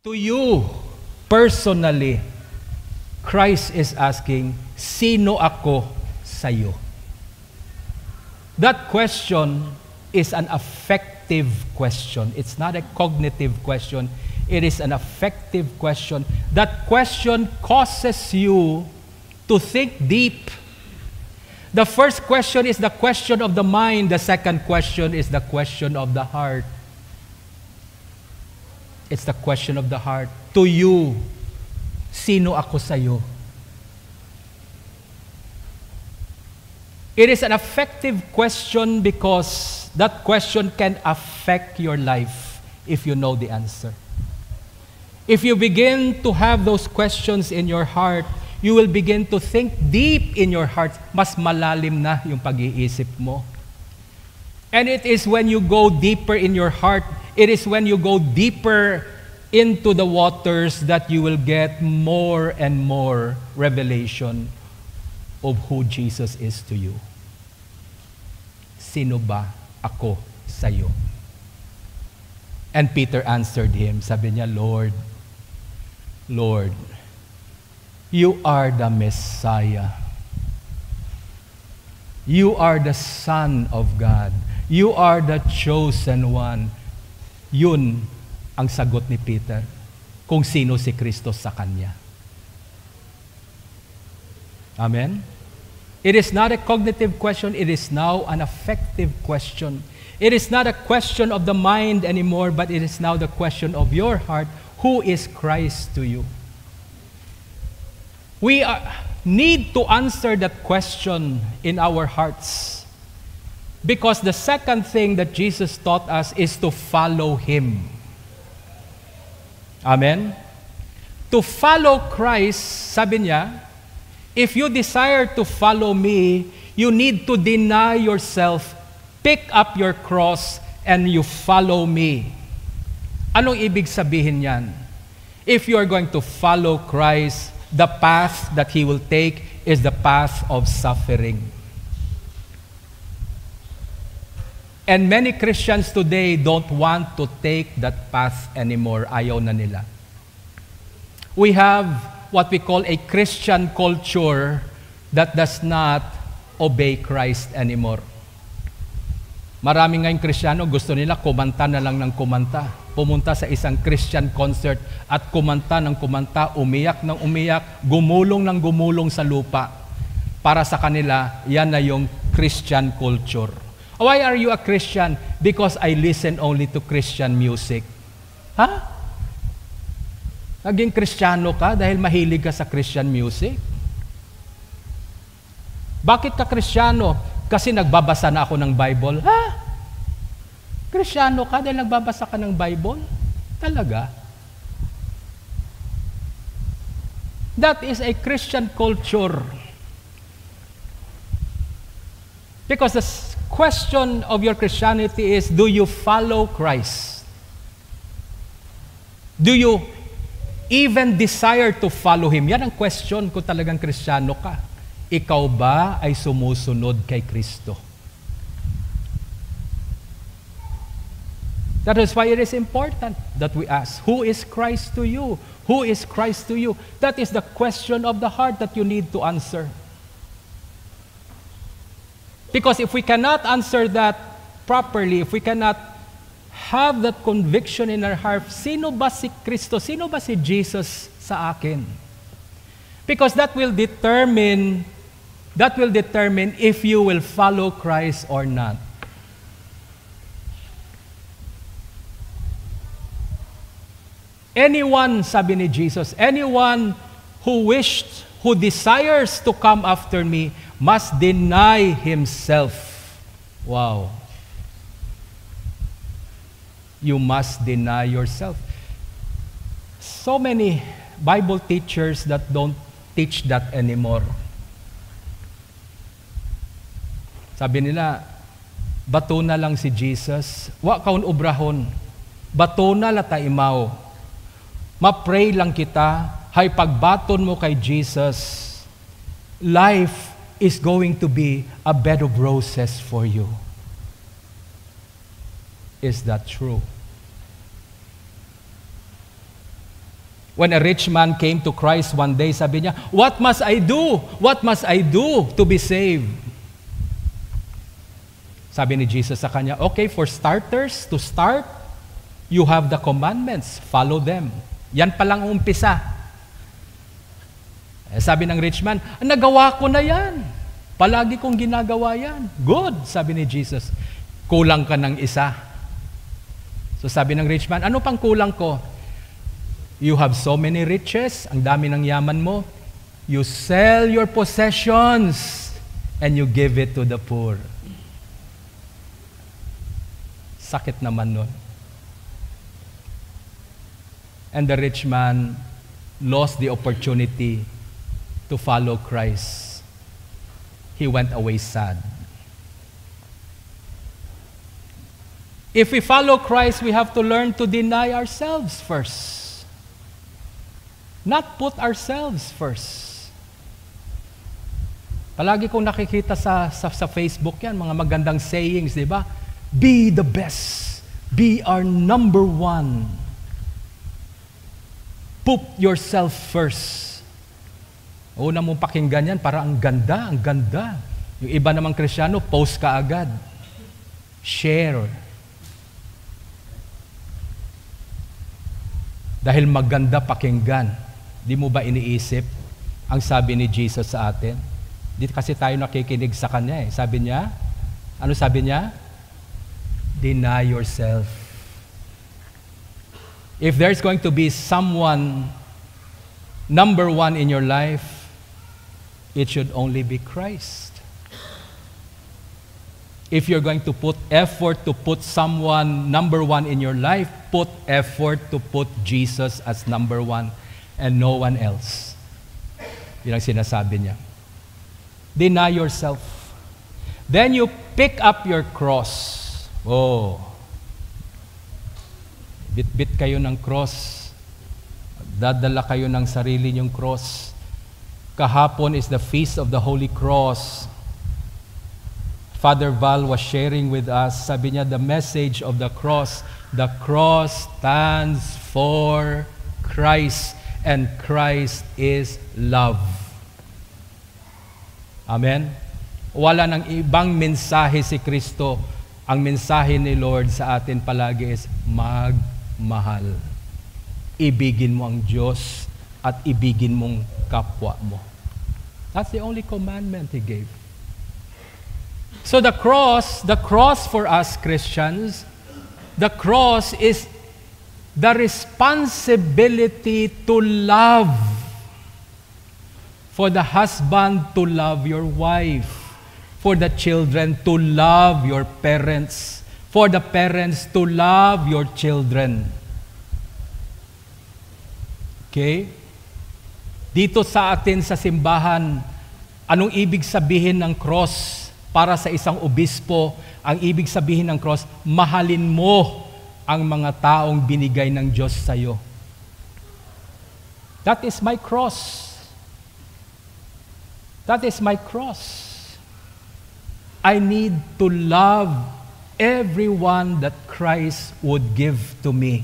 To you, personally, Christ is asking, sino ako sa'yo? That question is an affective question. It's not a cognitive question. It is an affective question. That question causes you to think deep. The first question is the question of the mind. The second question is the question of the heart. It's the question of the heart. To you, sino ako sa'yo? It is an affective question because that question can affect your life if you know the answer. If you begin to have those questions in your heart, you will begin to think deep in your heart. Mas malalim na yung pag-iisip mo. And it is when you go deeper in your heart, it is when you go deeper into the waters that you will get more and more revelation of who Jesus is to you. Sino ba ako sa'yo? And Peter answered him, sabi niya, Lord, you are the Messiah. You are the Son of God. You are the chosen one. Yun ang sagot ni Peter kung sino si Kristo sa kanya. Amen? It is not a cognitive question. It is now an affective question. It is not a question of the mind anymore, but it is now the question of your heart. Who is Christ to you? We need to answer that question in our hearts. Because the second thing that Jesus taught us is to follow Him. Amen? To follow Christ, sabi niya, if you desire to follow me, you need to deny yourself, pick up your cross, and you follow me. Anong ibig sabihin yan? If you are going to follow Christ, the path that He will take is the path of suffering. And many Christians today don't want to take that path anymore. Ayaw na nila. We have what we call a Christian culture that does not obey Christ anymore. Marami ngayong Kristiyano, gusto nila kumanta na lang ng kumanta. Pumunta sa isang Christian concert at kumanta ng kumanta, umiyak ng umiyak, gumulong ng gumulong sa lupa. Para sa kanila, yan na yung Christian culture. Why are you a Christian? Because I listen only to Christian music. Ha? Naging Kristiyano ka dahil mahilig ka sa Christian music? Bakit ka Kristiyano? Kasi nagbabasa na ako ng Bible. Ha? Kristiyano ka dahil nagbabasa ka ng Bible? Talaga? That is a Christian culture. Because the question of your Christianity is, do you follow Christ? Do you even desire to follow Him? Yan ang question kung talagang Kristiyano ka. Ikaw ba ay sumusunod kay Kristo? That is why it is important that we ask, who is Christ to you? Who is Christ to you? That is the question of the heart that you need to answer. Because if we cannot answer that properly, if we cannot have that conviction in our heart, sino ba si Kristo? Sino ba si Jesus sa akin? Because that will determine if you will follow Christ or not. Anyone, sabi ni Jesus, anyone who desires to come after me must deny himself. Wow. You must deny yourself. So many Bible teachers that don't teach that anymore. Sabi nila, bato na lang si Jesus, wa kaun obrahon, bato na lata imaw. Ma-pray lang kita, hay pagbaton mo kay Jesus, life is going to be a bed of roses for you. Is that true? When a rich man came to Christ one day, sabi niya, "What must I do? What must I do to be saved?" Sabi ni Jesus sa kanya, "Okay, for starters, to start, you have the commandments. Follow them." Yan palang umpisa. Sabi ng rich man, "Nagawa ko na yan. Palagi kong ginagawa yan." "Good," sabi ni Jesus. "Kulang ka ng isa." So sabi ng rich man, "Ano pang kulang ko?" "You have so many riches, ang dami ng yaman mo. You sell your possessions and you give it to the poor." Sakit naman nun. And the rich man lost the opportunity to follow Christ. He went away sad. If we follow Christ, we have to learn to deny ourselves first. Not put ourselves first. Palagi kong nakikita sa Facebook yan, mga magandang sayings, di ba? Be the best. Be our number one. Put yourself first. Una mong pakinggan yan, para ang ganda, ang ganda. Yung iba namang Kristiyano, post ka agad. Share. Dahil maganda pakinggan. Di mo ba iniisip ang sabi ni Jesus sa atin? Di kasi tayo nakikinig sa Kanya eh. Sabi niya, ano sabi niya? Deny yourself. If there's going to be someone number one in your life, it should only be Christ. If you're going to put effort to put someone number one in your life, put effort to put Jesus as number one and no one else. Yun ang sinasabi niya. Deny yourself. Then you pick up your cross. Oh. Bit-bit kayo ng cross. Dadala kayo ng sarili niyong cross. Kahapon is the Feast of the Holy Cross. Father Val was sharing with us, sabi niya, the message of the cross stands for Christ, and Christ is love. Amen? Wala nang ibang mensahe si Kristo. Ang mensahe ni Lord sa atin palagi is magmahal. Ibigin mo ang Diyos at ibigin mong kapwa mo. That's the only commandment He gave. So the cross for us Christians, the cross is the responsibility to love. For the husband to love your wife. For the children to love your parents. For the parents to love your children. Okay? Dito sa atin sa simbahan, anong ibig sabihin ng cross? Para sa isang obispo, ang ibig sabihin ng cross, mahalin mo ang mga taong binigay ng Diyos sa iyo. That is my cross. That is my cross. I need to love everyone that Christ would give to me.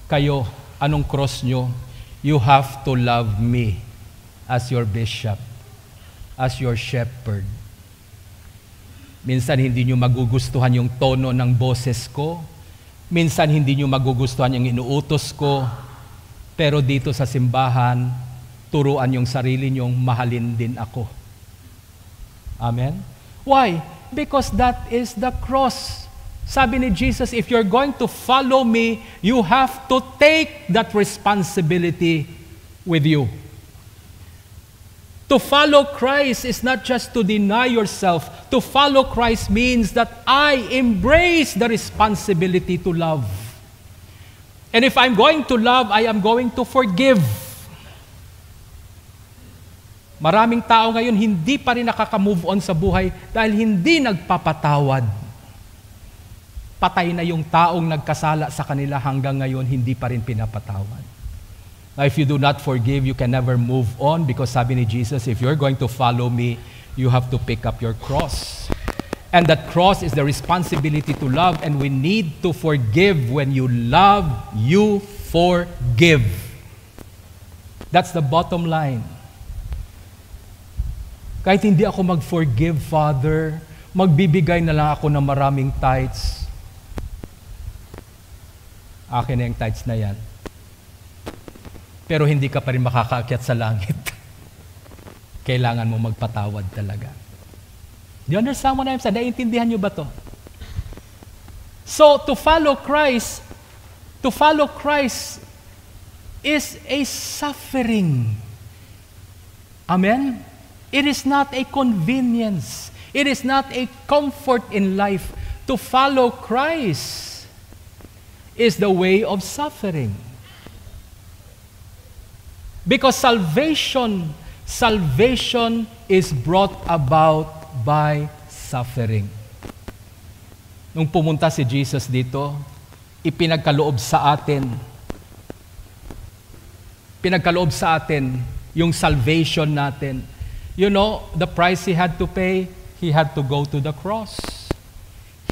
Kayo, anong cross nyo? You have to love me as your bishop, as your shepherd. Minsan hindi nyo magugustuhan yung tono ng boses ko. Minsan hindi nyo magugustuhan yung inuutos ko. Pero dito sa simbahan, turuan yung sarili nyong mahalin din ako. Amen? Why? Because that is the cross. Sabi ni Jesus, if you're going to follow me, you have to take that responsibility with you. To follow Christ is not just to deny yourself. To follow Christ means that I embrace the responsibility to love. And if I'm going to love, I am going to forgive. Maraming tao ngayon hindi pa rin nakaka-move on sa buhay dahil hindi nagpapatawad. Patay na yung taong nagkasala sa kanila hanggang ngayon, hindi pa rin pinapatawad. Now, if you do not forgive, you can never move on because sabi ni Jesus, if you're going to follow me, you have to pick up your cross. And that cross is the responsibility to love, and we need to forgive. When you love, you forgive. That's the bottom line. Kahit hindi ako mag-forgive, Father, magbibigay na lang ako ng maraming tithes. Akin na yung tithes na yan. Pero hindi ka pa rin makakaakyat sa langit. Kailangan mo magpatawad talaga. Do you understand what I'm saying? Naiintindihan niyo ba to? So, to follow Christ is a suffering. Amen? It is not a convenience. It is not a comfort in life. To follow Christ is the way of suffering. Because salvation is brought about by suffering. Nung pumunta si Jesus dito, ipinagkaloob sa atin yung salvation natin. You know, the price He had to pay, He had to go to the cross.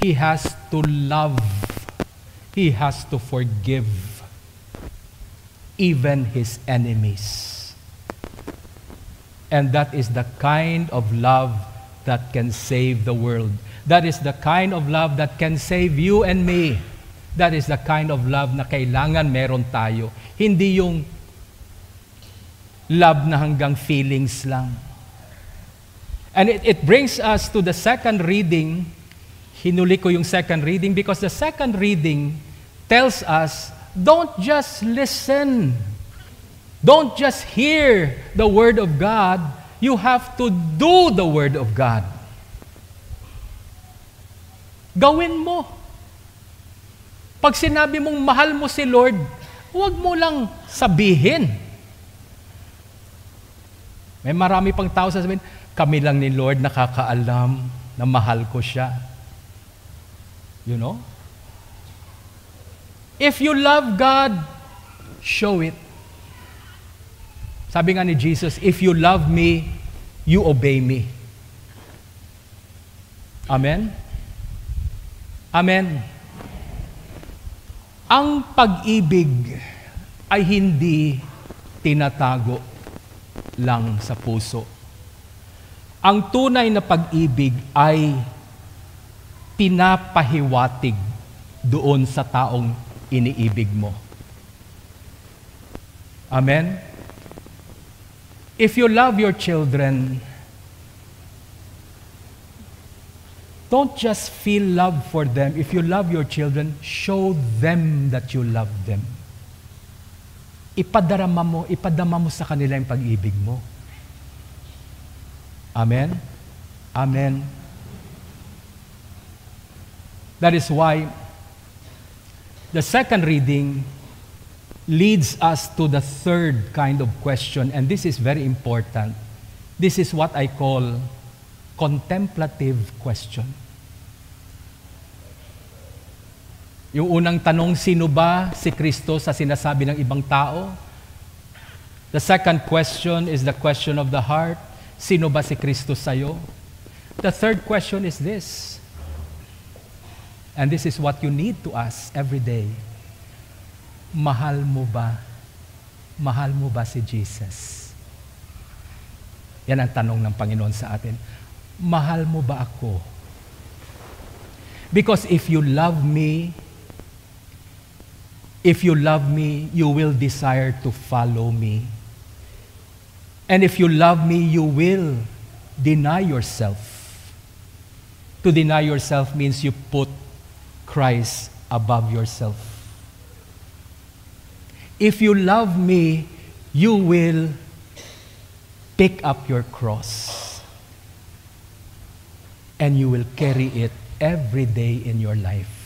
He has to love. He has to forgive even His enemies. And that is the kind of love that can save the world. That is the kind of love that can save you and me. That is the kind of love na kailangan meron tayo. Hindi yung love na hanggang feelings lang. And it brings us to the second reading. Hinuli ko yung second reading because the second reading tells us, don't just listen. Don't just hear the Word of God. You have to do the Word of God. Gawin mo. Pag sinabi mong mahal mo si Lord, huwag mo lang sabihin. May marami pang tao sasabihin, kami lang ni Lord nakakaalam na mahal ko siya. You know? If you love God, show it. Sabi nga ni Jesus, if you love me, you obey me. Amen? Amen. Ang pag-ibig ay hindi tinatago lang sa puso. Ang tunay na pag-ibig ay pinapahiwatig doon sa taong iniibig mo. Amen? If you love your children, don't just feel love for them. If you love your children, show them that you love them. Ipadama mo sa kanila yung pag-ibig mo. Amen? Amen. That is why the second reading leads us to the third kind of question, and this is very important. This is what I call contemplative question. Yung unang tanong, sino ba si Kristo sa sinasabi ng ibang tao? The second question is the question of the heart. Sino ba si Kristo sa'yo? The third question is this, and this is what you need to ask every day. Mahal mo ba? Mahal mo ba si Jesus? Yan ang tanong ng Panginoon sa atin. Mahal mo ba ako? Because if you love me, you will desire to follow me. And if you love me, you will deny yourself. To deny yourself means you put Christ above yourself. If you love me, you will pick up your cross and you will carry it every day in your life.